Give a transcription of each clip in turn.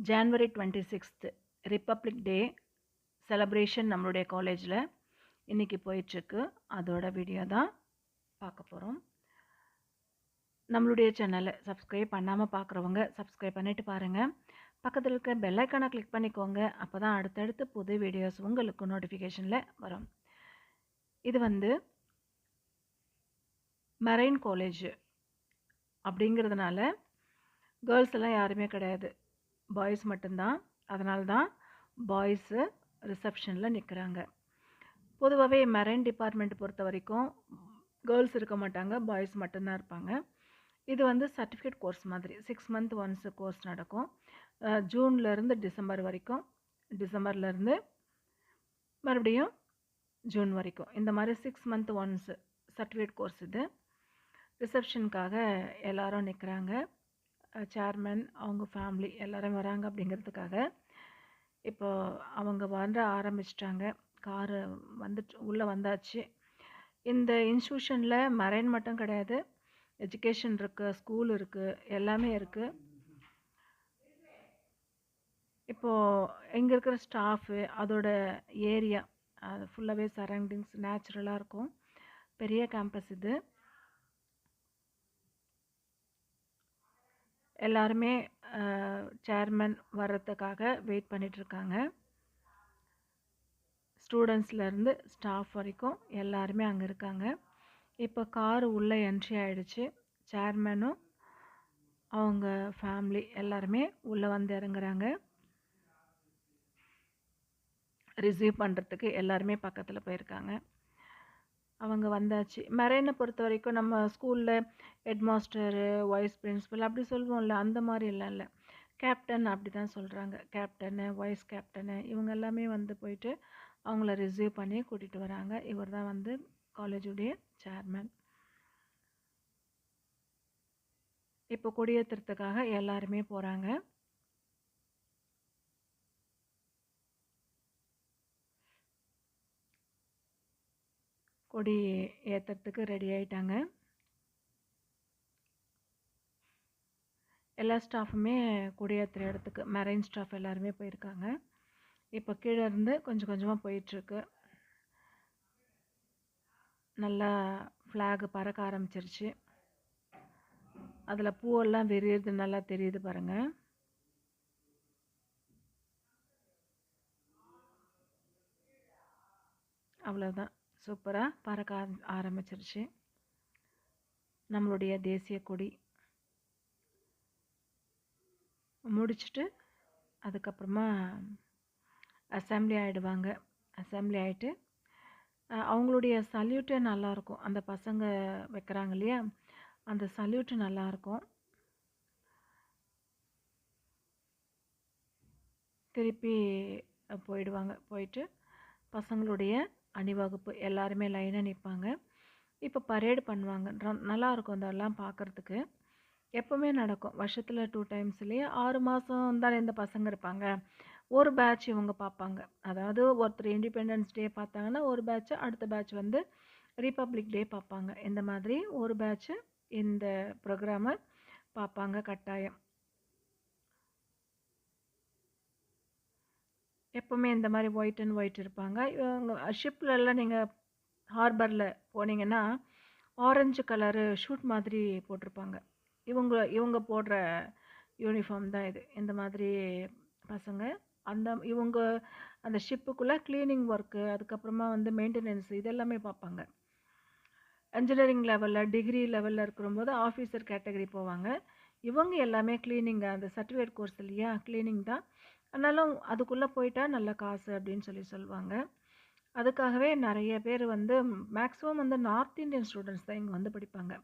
January 26th republic டே celebration நம்மளுடைய காலேஜில் இன்றைக்கி போயிட்டுருக்கு. அதோட வீடியோ தான் பார்க்க போகிறோம். நம்மளுடைய சேனலை சப்ஸ்கிரைப் பண்ணாமல் பார்க்குறவங்க சப்ஸ்கிரைப் பண்ணிவிட்டு பாருங்கள். பக்கத்தில் இருக்க பெல் ஐக்கானை கிளிக் பண்ணிக்கோங்க. அப்போ தான் அடுத்தடுத்து புது வீடியோஸ் உங்களுக்கு நோட்டிஃபிகேஷனில் வரும். இது வந்து மெரைன் காலேஜ் அப்படிங்கிறதுனால கேர்ள்ஸ் எல்லாம் யாருமே கிடையாது, பாய்ஸ் மட்டும்தான். அதனால தான் பாய்ஸு ரிசப்ஷனில் நிற்கிறாங்க. பொதுவாகவே மெரைன் டிபார்ட்மெண்ட் பொறுத்த வரைக்கும் கேர்ள்ஸ் இருக்க மாட்டாங்க, பாய்ஸ் மட்டும்தான் இருப்பாங்க. இது வந்து சர்டிஃபிகேட் கோர்ஸ் மாதிரி 6 month ஒன்ஸ் கோர்ஸ் நடக்கும். ஜூன்லேருந்து டிசம்பர் வரைக்கும், டிசம்பர்லேருந்து மறுபடியும் ஜூன் வரைக்கும், இந்த மாதிரி 6 month ஒன்ஸ் சர்டிஃபிகேட் கோர்ஸ் இது. ரிசப்ஷனுக்காக எல்லாரும் நிற்கிறாங்க. சேர்மன் அவங்க ஃபேமிலி எல்லோரும் வராங்க அப்படிங்கிறதுக்காக. இப்போ அவங்க வர ஆரம்பிச்சிட்டாங்க. காரு வந்துட்டு உள்ளே வந்தாச்சு. இந்த இன்ஸ்டியூஷனில் மெரைன் மட்டும் கிடையாது, எஜுகேஷன் இருக்குது, ஸ்கூல் இருக்குது, எல்லாமே இருக்குது. இப்போது இங்கே இருக்கிற ஸ்டாஃபு, அதோட ஏரியா, அது ஃபுல்லாகவே சரௌண்டிங்ஸ் நேச்சுரலாக இருக்கும். பெரிய கேம்பஸ் இது. எல்லாருமே சேர்மன் வர்றதுக்காக வெயிட் பண்ணிகிட்ருக்காங்க. ஸ்டூடெண்ட்ஸ்லேருந்து ஸ்டாஃப் வரைக்கும் எல்லாருமே அங்கே இருக்காங்க. இப்போ காரு உள்ளே என்ட்ரி ஆகிடுச்சு. சேர்மனும் அவங்க ஃபேமிலி எல்லாருமே உள்ளே வந்து இறங்குறாங்க. ரிசீவ் பண்ணுறதுக்கு எல்லாருமே பக்கத்தில் போயிருக்காங்க. அவங்க வந்தாச்சு. மெரைனை பொறுத்த வரைக்கும் நம்ம ஸ்கூலில் ஹெட் மாஸ்டரு, வைஸ் பிரின்சிபல் அப்படி சொல்லுவோம்ல, அந்த மாதிரி எல்லாம் இல்லை. கேப்டன் அப்படி தான் சொல்கிறாங்க. கேப்டனு, வைஸ் கேப்டனு இவங்க எல்லாமே வந்து போயிட்டு அவங்கள ரிசீவ் பண்ணி கூட்டிகிட்டு வராங்க. இவர் தான் வந்து காலேஜுடைய சேர்மன். இப்போ கொடியேற்றுறதுக்காக எல்லாருமே போகிறாங்க. கொடி ஏற்றுறதுக்கு ரெடி ஆகிட்டாங்க. எல்லா ஸ்டாஃபுமே கொடியேற்றுற இடத்துக்கு, மெரைன் ஸ்டாஃப் எல்லாருமே போயிருக்காங்க. இப்போ கீழே இருந்து கொஞ்சம் கொஞ்சமாக போயிட்டுருக்கு. நல்லா ஃப்ளாக் பறக்க ஆரம்பிச்சிருச்சு. அதில் பூவெல்லாம் விரியிறது நல்லா தெரியுது பாருங்கள். அவ்வளோதான், சூப்பராக பறக்க ஆரம்பிச்சிருச்சு நம்மளுடைய தேசிய கொடி. முடிச்சுட்டு அதுக்கப்புறமா அசம்பிளி ஆகிடுவாங்க. அசம்பிளி ஆகிட்டு அவங்களுடைய சல்யூட்டே நல்லாயிருக்கும். அந்த பசங்க வைக்கிறாங்க இல்லையா, அந்த சல்யூட்டு நல்லாயிருக்கும். திருப்பி போயிடுவாங்க. போயிட்டு பசங்களுடைய அணிவகுப்பு எல்லாருமே லைனாக நிற்பாங்க. இப்போ பரேடு பண்ணுவாங்க. நல்லாயிருக்கும் அதெல்லாம் பார்க்குறதுக்கு. எப்போவுமே நடக்கும். வருஷத்தில் 2 times இல்லையா, 6 மாதம் தானே இந்த பசங்க இருப்பாங்க. ஒரு பேட்ச் இவங்க பார்ப்பாங்க. அதாவது ஒருத்தர் இண்டிபெண்டன்ஸ் டே பார்த்தாங்கன்னா ஒரு பேட்ச், அடுத்த பேட்ச் வந்து ரிப்பப்ளிக் டே பார்ப்பாங்க. இந்த மாதிரி ஒரு பேட்ச்சு இந்த ப்ரோக்ராமை பார்ப்பாங்க கட்டாயம். எப்போவுமே இந்த மாதிரி ஒயிட் அண்ட் ஒயிட் இருப்பாங்க. இவங்க ஷிப்லலாம் நீங்கள் ஹார்பரில் போனீங்கன்னா ஆரஞ்சு கலரு ஷூட் மாதிரி போட்டிருப்பாங்க. இவங்க போடுற யூனிஃபார்ம் தான் இது. இந்த மாதிரி பசங்க இவங்க அந்த ஷிப்புக்குள்ளே க்ளீனிங் ஒர்க்கு, அதுக்கப்புறமா வந்து மெயின்டெனன்ஸ் இதெல்லாமே பார்ப்பாங்க. இன்ஜினியரிங் லெவலில், டிகிரி லெவலில் இருக்கிறபோது ஆஃபீஸர் கேட்டகரி போவாங்க. இவங்க எல்லாமே க்ளீனிங், அந்த சர்டிஃபிகேட் கோர்ஸ் இல்லையா, க்ளீனிங் தான். ஆனாலும் அதுக்குள்ளே போயிட்டா நல்ல காசு அப்படின்னு சொல்லுவாங்க. அதுக்காகவே நிறைய பேர் வந்து மேக்ஸிமம் வந்து நார்த் இந்தியன் ஸ்டூடெண்ட்ஸ் தான் இங்கே வந்து படிப்பாங்க.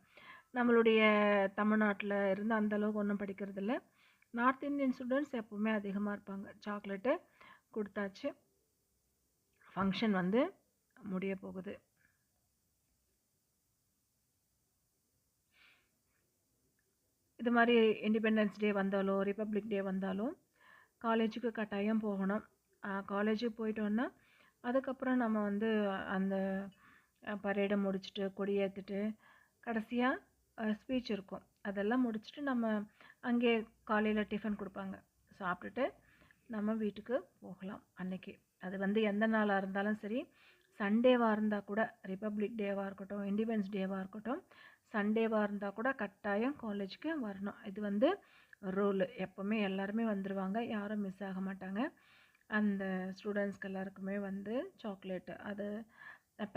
நம்மளுடைய தமிழ்நாட்டில் இருந்து அந்தளவுக்கு ஒன்றும் படிக்கிறது இல்லை. நார்த் இந்தியன் ஸ்டூடெண்ட்ஸ் எப்போவுமே அதிகமாக இருப்பாங்க. சாக்லேட்டு கொடுத்தாச்சு. ஃபங்க்ஷன் வந்து முடிய போகுது. இது மாதிரி இண்டிபெண்டன்ஸ் டே வந்தாலும் ரிப்பப்ளிக் டே வந்தாலும் காலேஜுக்கு கட்டாயம் போகணும். காலேஜுக்கு போயிட்டோன்னா அதுக்கப்புறம் நம்ம வந்து அந்த பரேடை முடிச்சுட்டு கொடியேற்றிட்டு கடைசியாக ஸ்பீச் இருக்கும். அதெல்லாம் முடிச்சுட்டு நம்ம அங்கே காலையில் டிஃபன் கொடுப்பாங்க. சாப்பிட்டுட்டு நம்ம வீட்டுக்கு போகலாம் அன்னைக்கு. அது வந்து எந்த நாளா இருந்தாலும் சரி, சண்டேவா இருந்தா கூட, ரிப்பப்ளிக் டேவா இருக்கட்டும், இண்டிபெண்டன்ஸ் டேவா இருக்கட்டும், சண்டேவா இருந்தா கூட கட்டாயம் காலேஜுக்கு வரணும். இது வந்து ரூலு. எப்பவுமே எல்லாருமே வந்துருவாங்க. யாரும் மிஸ் ஆக மாட்டாங்க. அந்த ஸ்டூடண்ட்ஸ்க்கு எல்லாருக்குமே வந்து சாக்லேட் அது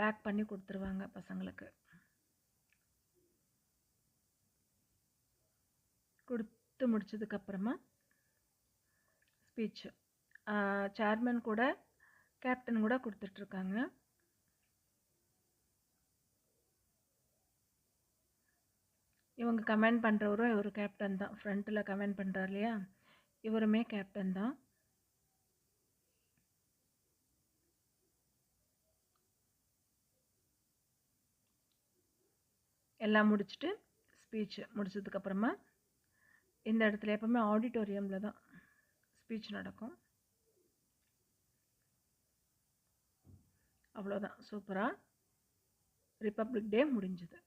பேக் பண்ணி குடுத்துருவாங்க பசங்களுக்கு. குடுத்து முடிச்சதுக்கப்புறமா ஸ்பீச். சேர்மன் கூட, கேப்டன் கூட குடுத்துட்ருக்காங்க. இவங்க கமெண்ட் பண்றவரும் இவரு கேப்டன் தான். ஃப்ரண்ட்ல கமெண்ட் பண்றாரு இல்லையா? இவருமே கேப்டன் தான். எல்லாம் முடிச்சுட்டு ஸ்பீச் முடிச்சதுக்கப்புறமா இந்த இடத்துல எப்பவுமே ஆடிட்டோரியம்ல தான் ஸ்பீச் நடக்கும். அவ்வளோதான். சூப்பரா ரிப்பப்ளிக் டே முடிஞ்சது.